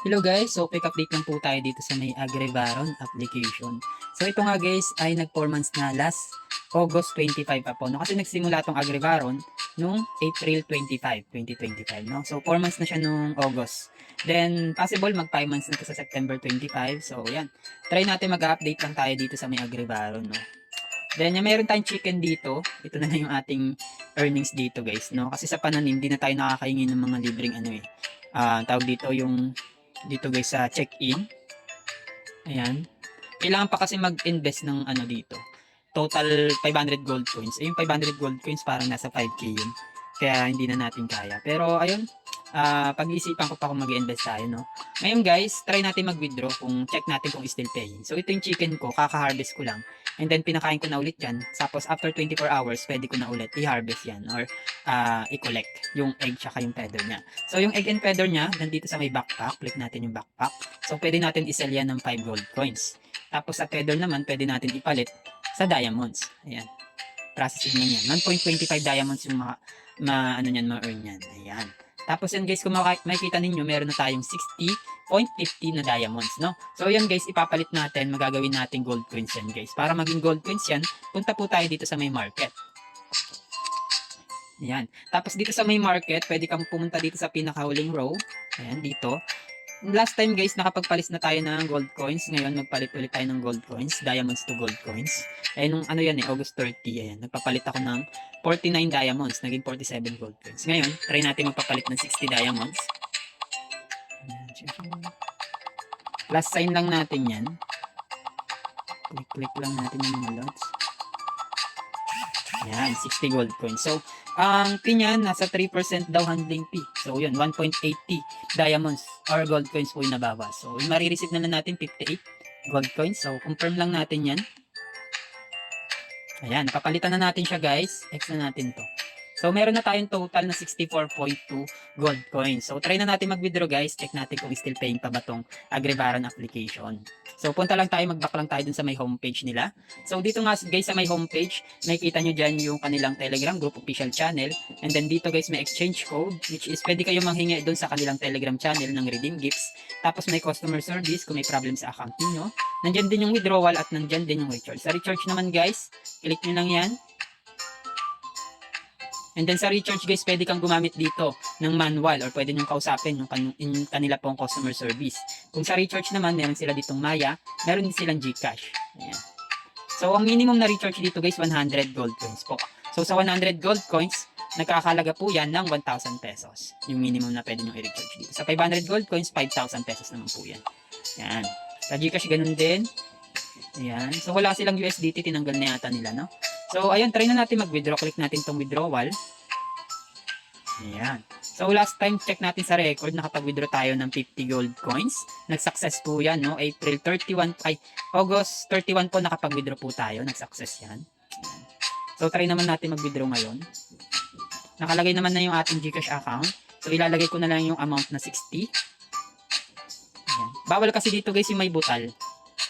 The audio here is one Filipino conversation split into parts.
Hello guys, so quick update lang po tayo dito sa may Agribaron application. So ito nga guys ay nag 4 months na last August 25 pa po. No? Kasi nagsimula tong Agribaron nung April 25, 2025. No? So 4 months na siya nung August. Then possible mag 5 months na to sa September 25. So yan, try natin mag-update lang tayo dito sa may Agribaron. No? Then yung meron tayong chicken dito. Ito na lang yung ating earnings dito guys. No? Kasi sa pananim, hindi na tayo nakakahingi ng mga libreng ano eh. Tawag dito yung dito guys sa check-in. Ayan. Kailangan pa kasi mag-invest ng ano dito. Total 500 gold coins. Yung 500 gold coins parang nasa 5k yun. Kaya hindi na natin kaya. Pero ayun, pag-iisipan ko pa kung mag-invest tayo, no? Ngayon guys, try natin mag-withdraw kung check natin kung still paying. So ito yung chicken ko, kaka-harvest ko lang. And then pinakain ko na ulit yan. Tapos after 24 hours, pwede ko na ulit i-harvest yan or i-collect yung egg tsaka yung feather niya. So yung egg and feather niya, nandito sa may backpack. Click natin yung backpack. So pwede natin isell yan ng 5 gold coins. Tapos sa feather naman, pwede natin ipalit sa diamonds. Ayan. Processing na yan. 1.25 diamonds yung ano yan, ma-earn yan. Ayan. Tapos yan guys, kung makikita ninyo, meron na tayong 60.50 na diamonds, no? So yan guys, ipapalit natin, magagawin natin gold coins yan guys. Para maging gold coins yan, punta po tayo dito sa may market. Ayan. Tapos dito sa may market, pwede kang pumunta dito sa pinakahuling row. Ayan, dito. Last time guys, nakapagpalit na tayo ng gold coins. Ngayon, magpalit ulit tayo ng gold coins. Diamonds to gold coins. Eh, nung ano yan eh, August 30. Ayan, nagpapalit ako ng 49 diamonds. Naging 47 gold coins. Ngayon, try natin magpapalit ng 60 diamonds. Plus sign lang natin yan. Click lang natin yung mga lots. Ayan, 60 gold coins. So, ang fee niya, nasa 3% daw handling fee. So, yun, 1.80 diamonds or gold coins po yung nabawas. So, marireceive na lang natin 58 gold coins. So, confirm lang natin yan. Ayan, napapalitan na natin siya guys. X na natin to. So, meron na tayong total na 64.2 gold coins. So, try na natin mag-withdraw guys. Check natin kung still paying pa ba tong Agribaron application. So, punta lang tayo, mag-back lang tayo dun sa may homepage nila. So, dito nga guys sa may homepage, makikita nyo dyan yung kanilang Telegram group official channel. And then dito guys may exchange code, which is pwede kayo manghingi dun sa kanilang Telegram channel ng redeem gifts. Tapos may customer service kung may problem sa account niyo. Nandyan din yung withdrawal at nandyan din yung recharge. Sa recharge naman guys, click nyo lang yan. And then sa recharge guys, pwede kang gumamit dito ng manual or pwede nyo kausapin yung kanila pong customer service. Kung sa recharge naman, meron sila ditong Maya, meron din silang GCash. Ayan. So ang minimum na recharge dito guys, 100 gold coins po. So sa 100 gold coins, nagkakalaga po yan ng 1,000 pesos. Yung minimum na pwede nyo i-recharge dito. Sa 500 gold coins, 5,000 pesos naman po yan. Ayan. Sa GCash, ganun din. Ayan. So wala silang USDT, tinanggal na yata nila, no? So, ayun, try na natin mag-withdraw. Click natin tong withdrawal. Ayan. So, last time, check natin sa record, nakapag-withdraw tayo ng 50 gold coins. Nag-success po yan, no? August 31 po, nakapag-withdraw po tayo. Nag-success yan. Ayan. So, try naman natin mag-withdraw ngayon. Nakalagay naman na yung ating GCash account. So, ilalagay ko na lang yung amount na 60. Ayan. Bawal kasi dito guys yung may butal.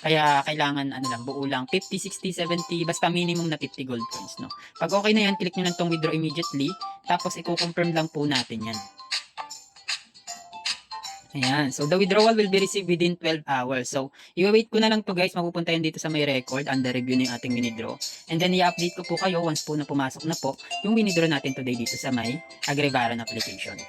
Kaya kailangan ano lang, buo lang 50, 60, 70, basta minimum na 50 gold coins, no. Pag okay na yan, click nyo lang tong withdraw immediately, tapos i-confirm lang po natin yan. Ayan, so the withdrawal will be received within 12 hours. So, i-wait ko na lang to guys, mapupunta yan dito sa may record, under review na yung ating withdraw. And then i-update ko po kayo once po na pumasok na po yung withdraw natin today dito sa may Agribaron application.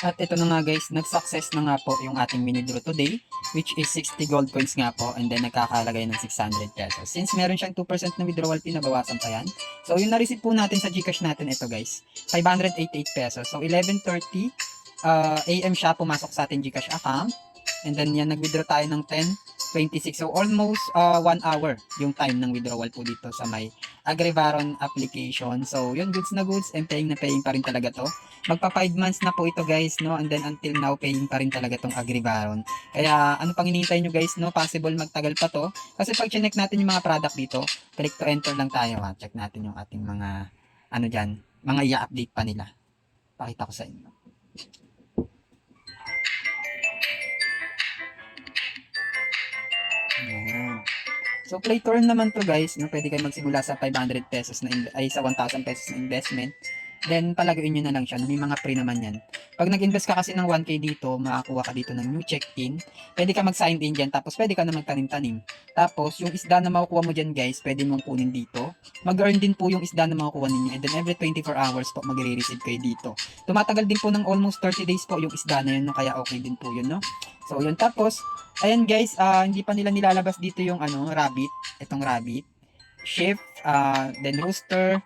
At ito na nga guys, nag-success na nga po yung ating withdraw today, which is 60 gold coins nga po, and then nagkakalagay ng 600 pesos. Since meron siyang 2% na withdrawal fee, nabawasan pa yan. So yung na-receive po natin sa GCash natin, ito guys, 588 pesos. So 11:30 AM siya pumasok sa ating GCash account. And then yan, nag-withdraw tayo ng 10:26. So almost 1 hour yung time ng withdrawal po dito sa may Agribaron application. So yun, goods na goods and paying na paying pa rin talaga to. Magpa 5 months na po ito guys, no? And then until now, paying pa rin talaga tong Agribaron. Kaya ano pang hinihintay nyo guys, no? Possible magtagal pa to. Kasi pag check natin yung mga product dito, click to enter lang tayo ha. Check natin yung ating mga ano dyan, mga i-update pa nila. Pakita ko sa inyo. Ayan. So play to earn naman to guys, no? Pwede kayo magsimula sa 500 pesos na sa 1,000 pesos na investment. Then palagawin nyo na lang siya. May mga free naman yan. Pag nag-invest ka kasi ng 1K dito, makakuha ka dito ng new check-in. Pwede ka mag-sign in dyan, tapos pwede ka na magtanim-tanim. Tapos, yung isda na makukuha mo dyan guys, pwede mong kunin dito. Mag-earn din po yung isda na makukuha ninyo. And then every 24 hours po, magre-receive kayo dito. Tumatagal din po ng almost 30 days po yung isda na yun, no? Kaya okay din po yun, no? So, yun. Tapos, ayan guys, hindi pa nila nilalabas dito yung rabbit. Itong rabbit. Shift, then rooster,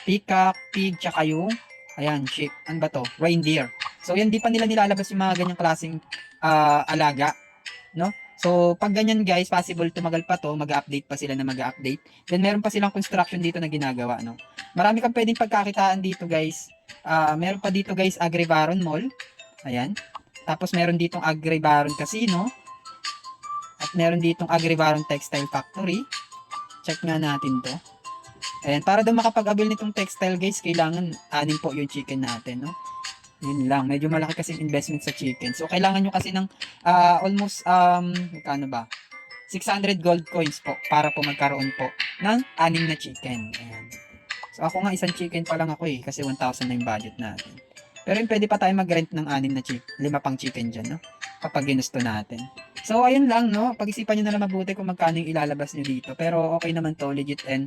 peacock, pig, tsaka yung, ayan, sheep. Ano ba to? Reindeer. So, yan, di pa nila nilalabas yung mga ganyang klaseng alaga, no? So, pag ganyan guys, possible tumagal pa to, mag-update pa sila na mag-update. Then, meron pa silang construction dito na ginagawa, no? Marami kang pwedeng pagkakitaan dito guys. Meron pa dito guys, Agribaron Mall. Ayan. Tapos, meron ditong Agribaron Casino. At meron ditong Agribaron Textile Factory. Check nga natin to. Ayan, para daw makapag-avail nitong textile guys, kailangan anin po yung chicken natin, no? Yun lang, medyo malaki kasi investment sa chicken. So, kailangan nyo kasi ng almost, magkano ba? 600 gold coins po para po magkaroon po ng 6 na chicken. Ayan. So, ako nga isang chicken pa lang ako kasi 1,000 na yung budget natin. Pero yun, pwede pa tayo mag-rent ng 6 na chicken, 5 pang chicken dyan, no? Kapag ginusto natin. So, ayun lang, no? Pag-isipan nyo na lang mabuti kung magkano yung ilalabas nyo dito. Pero okay naman to, legit, and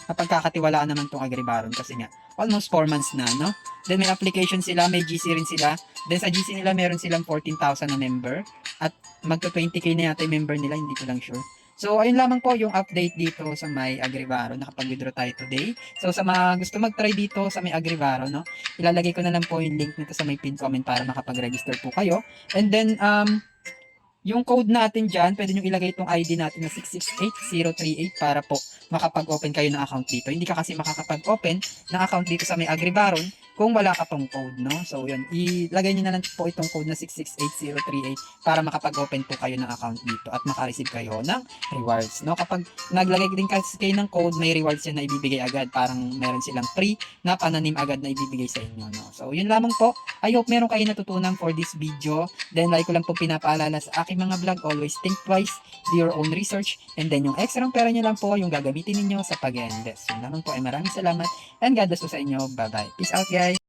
kapagkakatiwalaan naman tong Agribaron kasi nga, almost 4 months na, no? Then may application sila, may GC rin sila. Then sa GC nila, meron silang 14,000 na member. At magto 20k na yata yung member nila, hindi ko lang sure. So, ayun lamang po yung update dito sa may Agribaron. Nakapag-withdraw tayo today. So, sa mga gusto mag-try dito sa may Agribaron, no? Ilalagay ko na lang po yung link nito sa may pin comment para makapag-register po kayo. And then, yung code natin dyan, pwede nyo ilagay itong ID natin na 668038 para po makapag-open kayo ng account dito. Hindi ka kasi makakapag-open ng account dito sa may Agribaron kung wala ka tong code, no? So, yun. Ilagay nyo na lang po itong code na 668038 para makapag-open po kayo ng account dito at makareceive kayo ng rewards, no? Kapag naglagay din kasi kayo ng code, may rewards yan na ibibigay agad. Parang meron silang free na pananim agad na ibibigay sa inyo, no? So, yun lamang po. I hope meron kayo natutunan for this video. Then, like ko lang po pinapaalala sa aking mga vlog, always think twice, do your own research, and then yung extra pera nyo lang po, yung gagamitin ninyo sa pag-invest. Yun lamang po ay maraming salamat, and God bless po sa inyo. Bye-bye. Peace out, guys!